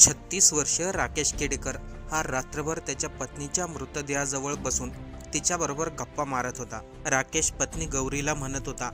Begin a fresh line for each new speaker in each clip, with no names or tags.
36 वर्षीय राकेश केडेकर हा रात्रभर त्याच्या पत्नीच्या मृतदेहाजवळ बसून तिच्याबरोबर गप्पा मारत होता। राकेश पत्नी गौरीला म्हणत होता,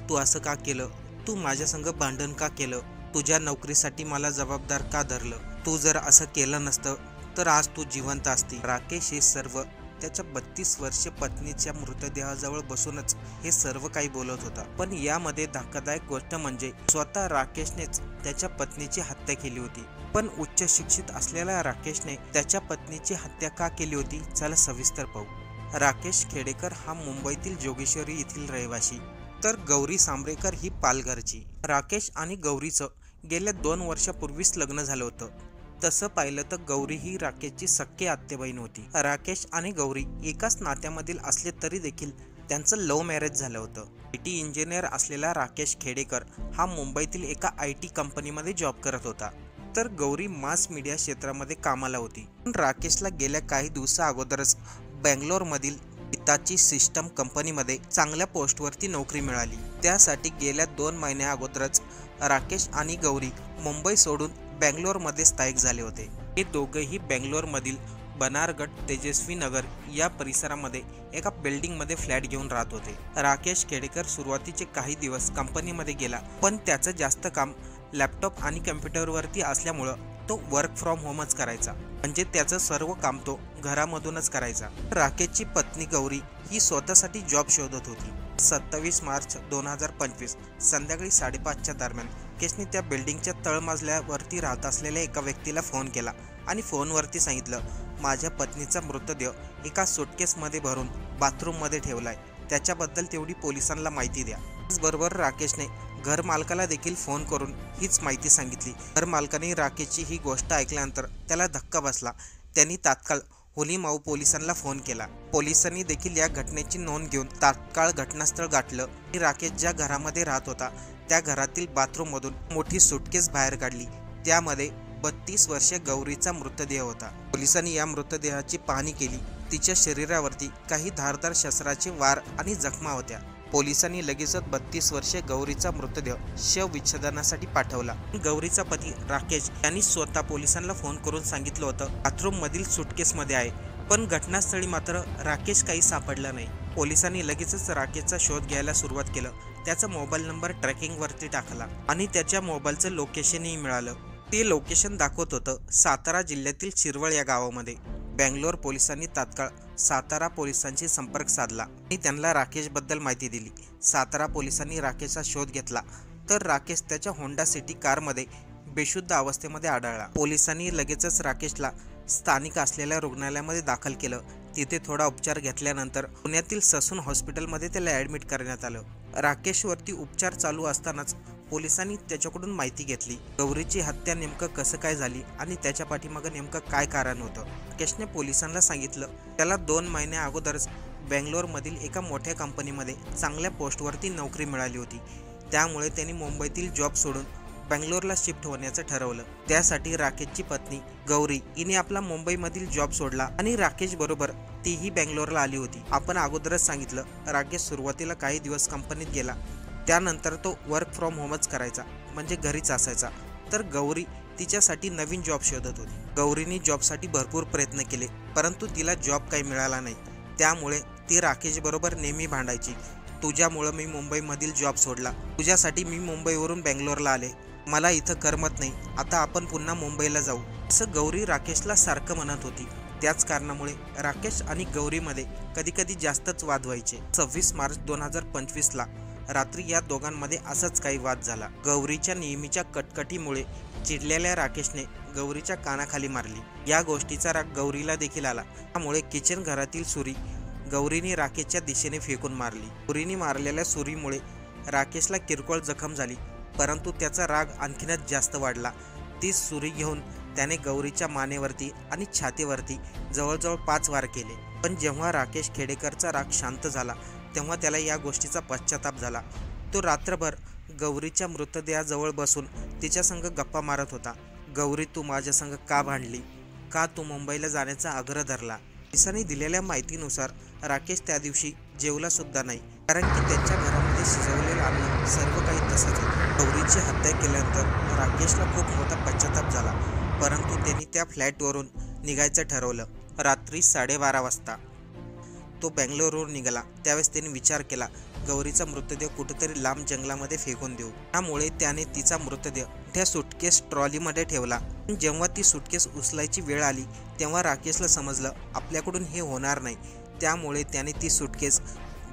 तू असं का केलं? तू माझ्या संग भांडण का केलं? तुझ्या नोकरीसाठी मला जबाबदार का धरलं? तू जर असं केलं नसतं तर आज तू जिवंत असती। राकेश हे सर्व त्याच्या 32 वर्षीय पत्नीच्या मृतदेहाजवळ बसूनच हे सर्व काही बोलत होता। पण यामध्ये धक्कादायक गोष्ट म्हणजे स्वतः राकेशनेच त्याच्या पत्नीची हत्या केली होती। पण उच्च शिक्षित असलेल्या राकेशने त्याच्या पत्नीची हत्या का केली होती? चला सविस्तर पाहू। राकेश खेडेकर हा मुंबईतील जोगेश्वरी येथील रहिवासी, तर गौरी सांबरेकर ही पालघरची। राकेश आणि गौरीचं गेल्या 2 वर्षापूर्वीच लग्न झालं होतं। तसं पाहिलं तर गौरी ही राकेशची सख्खी आत्तेबहीण होती। राकेश आणि गौरी एकाच नात्यामधील असले तरी देखील त्यांचं लव्ह मॅरेज झालं होतं। IT इंजिनियर असलेला राकेश खेडेकर हा मुंबईतील एका IT कंपनीमध्ये जॉब करत होता, तर गौरी मास मीडिया क्षेत्रामध्ये कामाला होती। पण राकेशला गेल्या काही दिवसा अगोदरच बेंगलोरमधील हिताची सिस्टम कंपनीमध्ये चांगल्या पोस्टवरती नोकरी मिळाली। त्यासाठी गेल्या 2 महिन्या अगोदरच राकेश आणि गौरी मुंबई सोडून बेंगलोरमध्ये स्थायिक झाले होते। हे दोघेही बेंगलोरमधील बनारगड तेजस्वी नगर या परिसरामध्ये एका बिल्डिंगमध्ये फ्लॅट घेऊन राहत होते। राकेश खेडेकर सुरुवातीचे काही दिवस कंपनीमध्ये गेला, पण त्याचं जास्त काम लॅपटॉप आणि कम्प्युटरवरती असल्यामुळं तो वर्क फ्रॉम होमच करायचा, म्हणजे त्याचं सर्व काम तो घरामधूनच करायचा। राकेशची पत्नी गौरी ही स्वतःसाठी जॉब शोधत होती। 27 मार्च 2025 संध्याकाळी 5:30च्या दरम्यान राकेशने त्या बिल्डिंगच्या तळमजल्यावरती राहत असलेल्या एका व्यक्तीला फोन केला आणि फोनवरती सांगितलं, माझ्या पत्नीचा मृतदेह एका सुटकेसमध्ये भरून बाथरूममध्ये ठेवलाय, त्याच्याबद्दल तेवढी पोलिसांना माहिती द्या। त्याचबरोबर राकेशने घर मालकाला देखील फोन करून हीच माहिती सांगितली। घर मालकाने राकेशची ही गोष्ट ऐकल्यानंतर त्याला धक्का बसला। त्यांनी तात्काळ हुलीमाऊ पोलिसांना फोन केला। पोलिसांनी देखील या घटनेची नोंद घेऊन तात्काळ घटनास्थळ गाठलं आणि राकेश ज्या घरामध्ये राहत होता त्या घरातील बाथरूममधून मोठी सुटकेस बाहेर काढली। त्यामध्ये 32 वर्षीय गौरीचा मृतदेह होता। पोलिसांनी या मृतदेहाची पाहणी केली। तिच्या शरीरावरती काही धारदार शस्त्राचे वार आणि जखमा होत्या। पोलिसांनी लगेचच 32 वर्षीय गौरीचा मृतदेह शवविच्छेदनासाठी पाठवला। गौरीचा पती राकेश यांनी स्वतः पोलिसांना फोन करून सांगितलं होतं, बाथरूम मधील सुटकेसमध्ये आहे, पण घटनास्थळी मात्र राकेश काही सापडला नाही। पोलिसांनी लगेचच राकेशचा शोध घ्यायला सुरुवात केलं। त्याचा मोबाईल नंबर ट्रॅकिंगवरती टाकला आणि त्याच्या मोबाईलचं लोकेशनही मिळालं। ते लोकेशन दाखवत होतं सातारा जिल्ह्यातील शिरवळ या गावामध्ये। बेंगलोर पोलिसांनी तात्काळ सातारा पोलिसांशी संपर्क साधला आणि त्यांना राकेशबद्दल माहिती दिली। सातारा पोलिसांनी राकेशचा शोध घेतला तर राकेश त्याच्या होंडा सिटी कारमध्ये बेशुद्ध अवस्थेमध्ये आढळला। पोलिसांनी लगेचच राकेशला स्थानिक असलेल्या रुग्णालयामध्ये दाखल केलं। तिथे थोडा उपचार घेतल्यानंतर पुण्यातील ससून हॉस्पिटलमध्ये त्याला ॲडमिट करण्यात आलं। राकेशवरती उपचार चालू असतानाच पोलिसांनी त्याच्याकडून माहिती घेतली, गौरीची हत्या नेमकं कसं काय झाली आणि त्याच्या पाठीमागं नेमकं काय कारण होतं। राकेशने पोलिसांना सांगितलं, त्याला 2 महिन्या अगोदरच बेंगलोरमधील एका मोठ्या कंपनीमध्ये चांगल्या पोस्टवरती नोकरी मिळाली होती। त्यामुळे त्यांनी मुंबईतील जॉब सोडून बेंगलोरला शिफ्ट होण्याचं ठरवलं। त्यासाठी राकेशची पत्नी गौरी हिने आपला मुंबईमधील जॉब सोडला आणि राकेश बरोबर तीही बेंगलोरला आली होती। आपण अगोदरच सांगितलं, राकेश सुरुवातीला काही दिवस कंपनीत गेला, त्यानंतर तो वर्क फ्रॉम होमच करायचा, म्हणजे घरीच असायचा। तर गौरी तिच्यासाठी नवीन जॉब शोधत होती। गौरीने जॉबसाठी भरपूर प्रयत्न केले, परंतु तिला जॉब काही मिळाला नाही। त्यामुळे ती राकेश बरोबर नेहमी भांडायची, तुझ्यामुळं मी मुंबईमधील जॉब सोडला, तुझ्यासाठी मी मुंबईवरून बेंगलोरला आले, मला इथं करमत नाही, आता आपण पुन्हा मुंबईला जाऊ, असं गौरी राकेशला सारखं म्हणत होती। त्याच कारणामुळे राकेश आणि गौरीमध्ये कधीकधी जास्तच वाद व्हायचे। 26 मार्च 2025ला रात्री या दोघांमध्ये असाच काही वाद झाला। गौरीच्या नेहमीच्या कटकटीमुळे चिडलेल्या राकेशने गौरीच्या कानाखाली मारली। या गोष्टीचा राग गौरीला देखील आला, त्यामुळे किचन घरातील सुरी गौरीने राकेशच्या दिशेने फेकून मारली। गौरीने मारलेल्या सुरीमुळे राकेशला किरकोळ जखम झाली, परंतु त्याचा राग आणखीनच जास्त वाढला। ती सुरी घेऊन त्याने गौरीच्या मानेवरती आणि छातीवरती जवळजवळ 5 वार केले। पण जेव्हा राकेश खेडेकरचा राग शांत झाला तेव्हा त्याला या गोष्टीचा पश्चाताप झाला। तो रात्रभर गौरीच्या मृतदेहाजवळ बसून तिच्या संग गप्पा मारत होता। गौरी, तू माझ्या संग का भांडली? का तू मुंबईला जाण्याचा आग्रह धरला? पोलिसांनी दिलेल्या माहितीनुसार राकेश त्या दिवशी जेवला सुद्धा नाही, कारण की त्यांच्या घरामध्ये शिजवलेलं अन्न सर्व काही तसंच होतं। गौरीची हत्या केल्यानंतर राकेशला खूप मोठा पश्चाताप झाला। परंतु त्यांनी त्या फ्लॅटवरून निघायचं ठरवलं. रात्री 12:30 वाजता तो बँगलोरवरून निघाला. त्यावेळेस त्याने विचार केला, गौरीचा मृतदेह कुठेतरी लांब जंगलामध्ये फेकून देऊ. त्यामुळे त्याने तिचा मृतदेह त्या सुटकेस ट्रॉलीमध्ये ठेवला. जेव्हा ती सुटकेस उचलायची वेळ आली तेव्हा राकेशला समजलं आपल्याकडून हे होणार नाही. त्यामुळे त्याने ती सुटकेस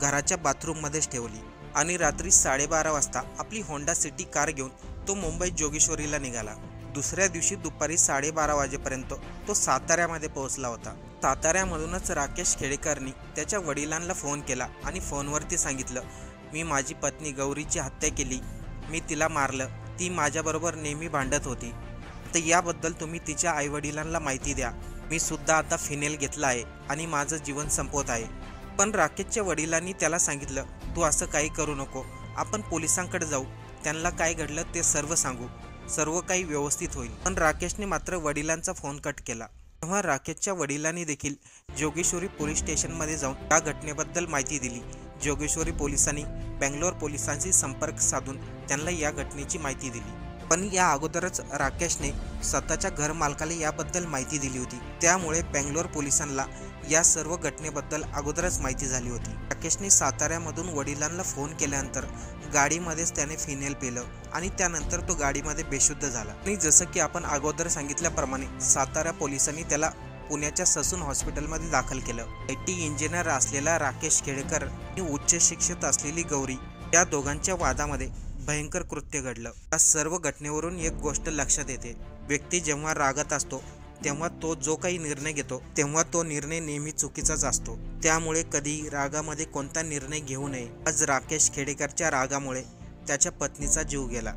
घराच्या बाथरूममध्येच ठेवली आणि रात्री 12:30 वाजता आपली होंडा सिटी कार घेऊन तो मुंबईत जोगेश्वरीला निघाला. दुसऱ्या दिवशी दुपारी 12:30 वाजेपर्यंत तो साताऱ्यामध्ये पोहोचला होता. साताऱ्यामधूनच राकेश खेडेकरनी त्याच्या वडिलांना फोन केला आणि फोनवरती सांगितलं, मी माझी पत्नी गौरीची हत्या केली, मी तिला मारलं, ती माझ्याबरोबर नेहमी भांडत होती, तर याबद्दल तुम्ही तिच्या आईवडिलांना माहिती द्या. मी सुद्धा आता फिनेल घेतला आहे आणि माझं जीवन संपवत आहे. पण राकेशच्या वडिलांनी त्याला सांगितलं, तू असं काही करू नको, आपण पोलिसांकडे जाऊ, त्यांना काय घडलं ते सर्व सांगू, सर्व काही व्यवस्थित होईल. पण राकेशने मात्र वडिलांचा फोन कट केला. तेव्हा राकेशच्या वडिलांनी देखील जोगेश्वरी पोलीस स्टेशनमध्ये जाऊन या घटनेबद्दल माहिती दिली. जोगेश्वरी पोलिसांनी बँगलोर पोलिसांशी संपर्क साधून त्यांना या घटनेची माहिती दिली. पण या अगोदरच राकेशने स्वतःच्या घर मालकाला याबद्दल माहिती दिली होती. त्यामुळे बँगलोर पोलिसांना या सर्व घटनेबद्दल अगोदरच माहिती झाली होती. राकेशने साताऱ्यामधून वडिलांना फोन केल्यानंतर गाडीमध्येच त्याने फिनेल पिलं आणि त्यानंतर तो गाडीमध्ये बेशुद्ध झाला. आणि जसं की आपण अगोदर सांगितल्याप्रमाणे सातारा पोलिसांनी त्याला पुण्याच्या ससून हॉस्पिटलमध्ये दाखल केलं. IT इंजिनियर असलेला राकेश खेडेकर आणि उच्च शिक्षित असलेली गौरी या दोघांच्या वादामध्ये भयंकर कृत्य घडलं. या सर्व घटनेवरून एक गोष्ट लक्षात येते, व्यक्ती जेव्हा रागात असतो तेव्हा तो जो काही निर्णय घेतो तेव्हा तो निर्णय नेहमी चुकीचाच असतो. त्यामुळे कधी रागामध्ये कोणता निर्णय घेऊ नये. आज राकेश खेडेकरच्या रागामुळे त्याच्या पत्नीचा जीव गेला.